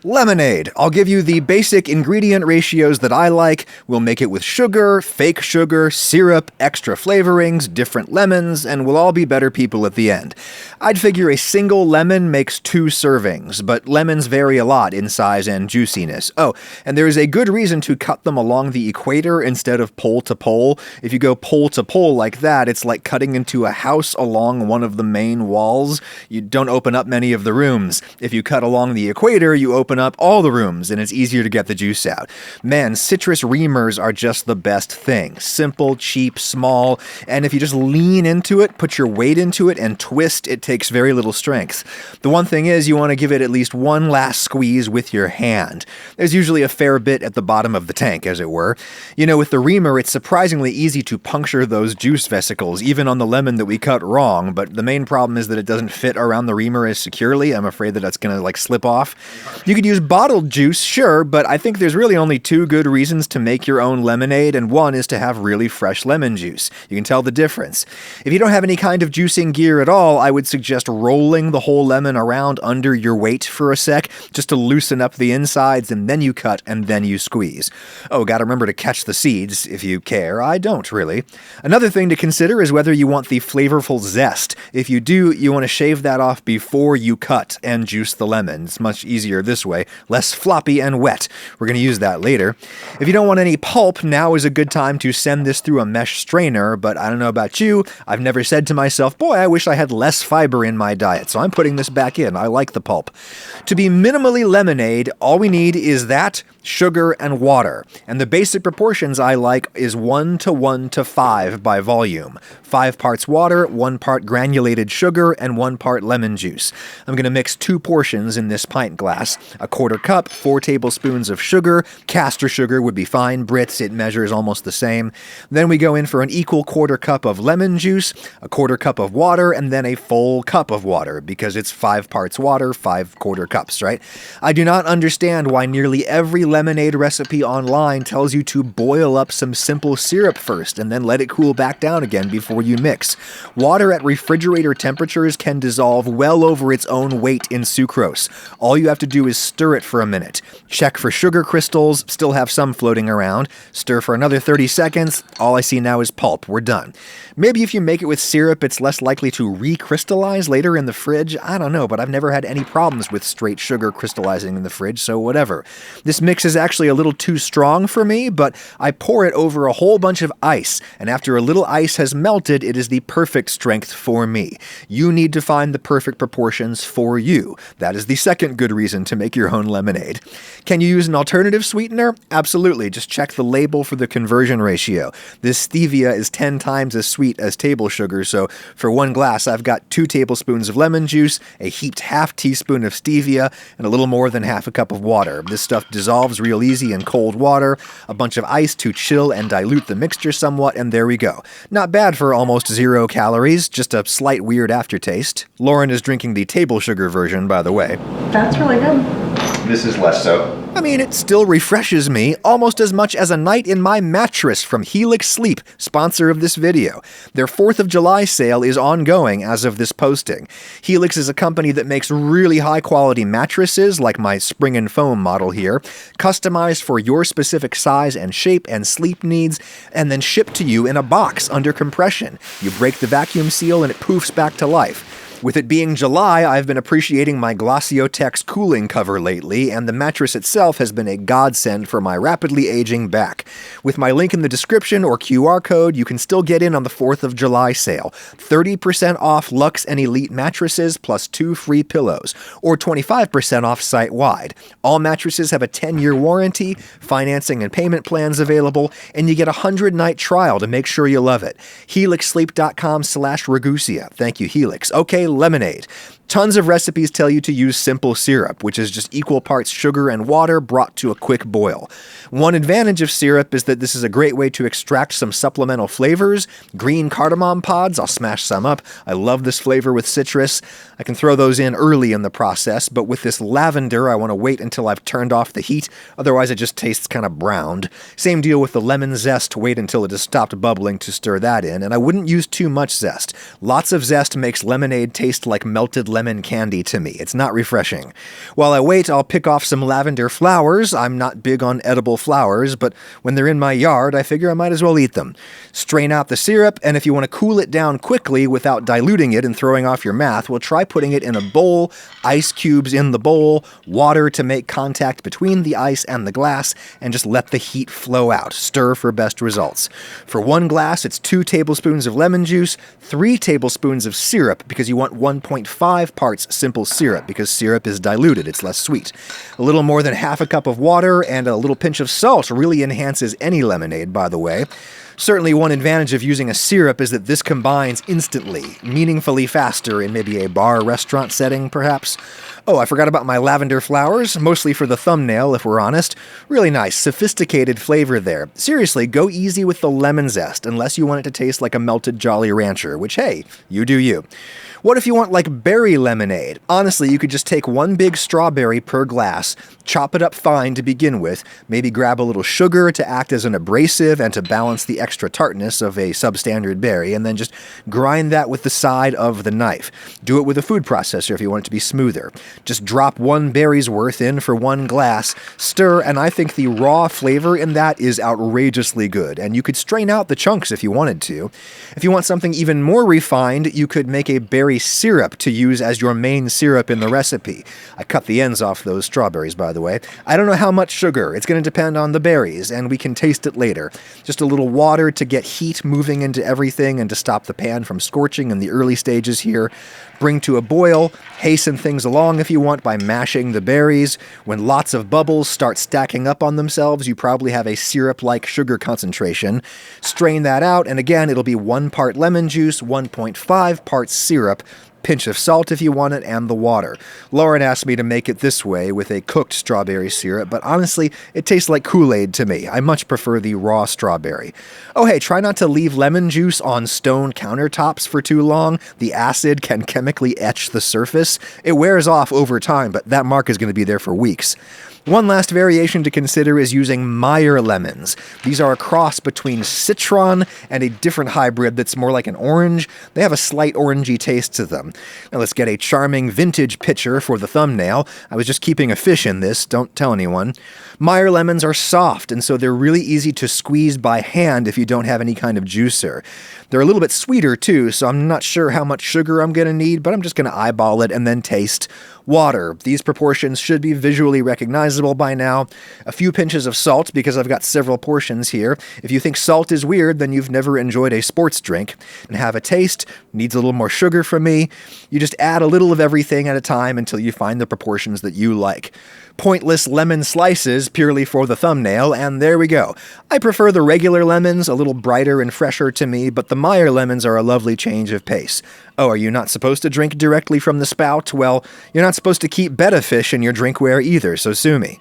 Lemonade. I'll give you the basic ingredient ratios that I like. We'll make it with sugar, fake sugar, syrup, extra flavorings, different lemons, and we'll all be better people at the end. I'd figure a single lemon makes 2 servings, but lemons vary a lot in size and juiciness. Oh, and there is a good reason to cut them along the equator instead of pole to pole. If you go pole to pole like that, it's like cutting into a house along one of the main walls. You don't open up many of the rooms. If you cut along the equator, you open up all the rooms, and it's easier to get the juice out. Man, citrus reamers are just the best thing. Simple, cheap, small, and if you just lean into it, put your weight into it, and twist, it takes very little strength. The one thing is, you want to give it at least one last squeeze with your hand. There's usually a fair bit at the bottom of the tank, as it were. You know, with the reamer, it's surprisingly easy to puncture those juice vesicles, even on the lemon that we cut wrong, but the main problem is that it doesn't fit around the reamer as securely. I'm afraid that that's going to, slip off. You could use bottled juice, sure, but I think there's really only 2 good reasons to make your own lemonade, and one is to have really fresh lemon juice. You can tell the difference. If you don't have any kind of juicing gear at all, I would suggest rolling the whole lemon around under your weight for a sec, just to loosen up the insides, and then you cut, and then you squeeze. Oh, gotta remember to catch the seeds, if you care. I don't, really. Another thing to consider is whether you want the flavorful zest. If you do, you want to shave that off before you cut and juice the lemon. It's much easier this way, less floppy and wet. We're going to use that later. If you don't want any pulp, now is a good time to send this through a mesh strainer, but I don't know about you, I've never said to myself, boy, I wish I had less fiber in my diet, so I'm putting this back in. I like the pulp. To be minimally lemonade, all we need is that, sugar, and water. And the basic proportions I like is 1 to 1 to 5 by volume. 5 parts water, 1 part granulated sugar, and 1 part lemon juice. I'm going to mix 2 portions in this pint glass. A quarter cup, 4 tablespoons of sugar. Castor sugar would be fine. Brits, it measures almost the same. Then we go in for an equal quarter cup of lemon juice, a quarter cup of water, and then a full cup of water, because it's 5 parts water, 5 quarter cups, right? I do not understand why nearly every lemonade recipe online tells you to boil up some simple syrup first and then let it cool back down again before you mix. Water at refrigerator temperatures can dissolve well over its own weight in sucrose. All you have to do is stir it for a minute. Check for sugar crystals, still have some floating around. Stir for another 30 seconds. All I see now is pulp. We're done. Maybe if you make it with syrup, it's less likely to recrystallize later in the fridge. I don't know, but I've never had any problems with straight sugar crystallizing in the fridge, so whatever. This mix is actually a little too strong for me, but I pour it over a whole bunch of ice, and after a little ice has melted, it is the perfect strength for me. You need to find the perfect proportions for you. That is the second good reason to make your own lemonade. Can you use an alternative sweetener? Absolutely. Just check the label for the conversion ratio. This stevia is 10 times as sweet as table sugar, so for 1 glass, I've got 2 tablespoons of lemon juice, a heaped half teaspoon of stevia, and a little more than half a cup of water. This stuff dissolves real easy in cold water, a bunch of ice to chill and dilute the mixture somewhat, and there we go. Not bad for almost 0 calories, just a slight weird aftertaste. Lauren is drinking the table sugar version, by the way. That's really good. This is less so. I mean, it still refreshes me almost as much as a night in my mattress from Helix Sleep, sponsor of this video. Their 4th of July sale is ongoing as of this posting. Helix is a company that makes really high-quality mattresses, like my spring and foam model here, customized for your specific size and shape and sleep needs, and then shipped to you in a box under compression. You break the vacuum seal and it poofs back to life. With it being July, I've been appreciating my Glaciotex cooling cover lately, and the mattress itself has been a godsend for my rapidly aging back. With my link in the description or QR code, you can still get in on the 4th of July sale. 30% off Luxe and Elite mattresses plus 2 free pillows, or 25% off site-wide. All mattresses have a 10-year warranty, financing and payment plans available, and you get a 100-night trial to make sure you love it. HelixSleep.com/Ragusia. Thank you, Helix. Okay, lemonade. Tons of recipes tell you to use simple syrup, which is just equal parts sugar and water brought to a quick boil. One advantage of syrup is that this is a great way to extract some supplemental flavors. Green cardamom pods, I'll smash some up. I love this flavor with citrus. I can throw those in early in the process, but with this lavender, I want to wait until I've turned off the heat, otherwise it just tastes kind of browned. Same deal with the lemon zest, wait until it has stopped bubbling to stir that in, and I wouldn't use too much zest. Lots of zest makes lemonade taste like melted lemon candy to me. It's not refreshing. While I wait, I'll pick off some lavender flowers. I'm not big on edible flowers, but when they're in my yard, I figure I might as well eat them. Strain out the syrup, and if you want to cool it down quickly without diluting it and throwing off your math, we'll try putting it in a bowl, ice cubes in the bowl, water to make contact between the ice and the glass, and just let the heat flow out. Stir for best results. For 1 glass, it's 2 tablespoons of lemon juice, 3 tablespoons of syrup, because you want 1.5 parts simple syrup, because syrup is diluted, it's less sweet. A little more than half a cup of water and a little pinch of salt really enhances any lemonade, by the way. Certainly one advantage of using a syrup is that this combines instantly, meaningfully faster in maybe a bar or restaurant setting, perhaps. Oh, I forgot about my lavender flowers, mostly for the thumbnail, if we're honest. Really nice, sophisticated flavor there. Seriously, go easy with the lemon zest, unless you want it to taste like a melted Jolly Rancher, which, hey, you do you. What if you want like berry lemonade? Honestly, you could just take 1 big strawberry per glass, chop it up fine to begin with, maybe grab a little sugar to act as an abrasive and to balance the extra tartness of a substandard berry, and then just grind that with the side of the knife. Do it with a food processor if you want it to be smoother. Just drop 1 berry's worth in for 1 glass, stir, and I think the raw flavor in that is outrageously good, and you could strain out the chunks if you wanted to. If you want something even more refined, you could make a berry syrup to use as your main syrup in the recipe. I cut the ends off those strawberries, by the way. I don't know how much sugar. It's going to depend on the berries, and we can taste it later. Just a little water to get heat moving into everything and to stop the pan from scorching in the early stages here. Bring to a boil, hasten things along if you want by mashing the berries. When lots of bubbles start stacking up on themselves, you probably have a syrup-like sugar concentration. Strain that out, and again, it'll be 1 part lemon juice, 1.5 parts syrup, pinch of salt if you want it, and the water. Lauren asked me to make it this way with a cooked strawberry syrup, but honestly, it tastes like Kool-Aid to me. I much prefer the raw strawberry. Oh hey, try not to leave lemon juice on stone countertops for too long. The acid can chemically etch the surface. It wears off over time, but that mark is going to be there for weeks. One last variation to consider is using Meyer lemons. These are a cross between citron and a different hybrid that's more like an orange. They have a slight orangey taste to them. Now let's get a charming vintage picture for the thumbnail. I was just keeping a fish in this, don't tell anyone. Meyer lemons are soft, and so they're really easy to squeeze by hand if you don't have any kind of juicer. They're a little bit sweeter too, so I'm not sure how much sugar I'm going to need, but I'm just going to eyeball it and then taste. Water. These proportions should be visually recognizable by now. A few pinches of salt, because I've got several portions here. If you think salt is weird, then you've never enjoyed a sports drink. And have a taste. Needs a little more sugar from me. You just add a little of everything at a time until you find the proportions that you like. Pointless lemon slices purely for the thumbnail, and there we go. I prefer the regular lemons, a little brighter and fresher to me, but the Meyer lemons are a lovely change of pace. Oh, are you not supposed to drink directly from the spout? Well, you're not supposed to keep betta fish in your drinkware either, so sue me.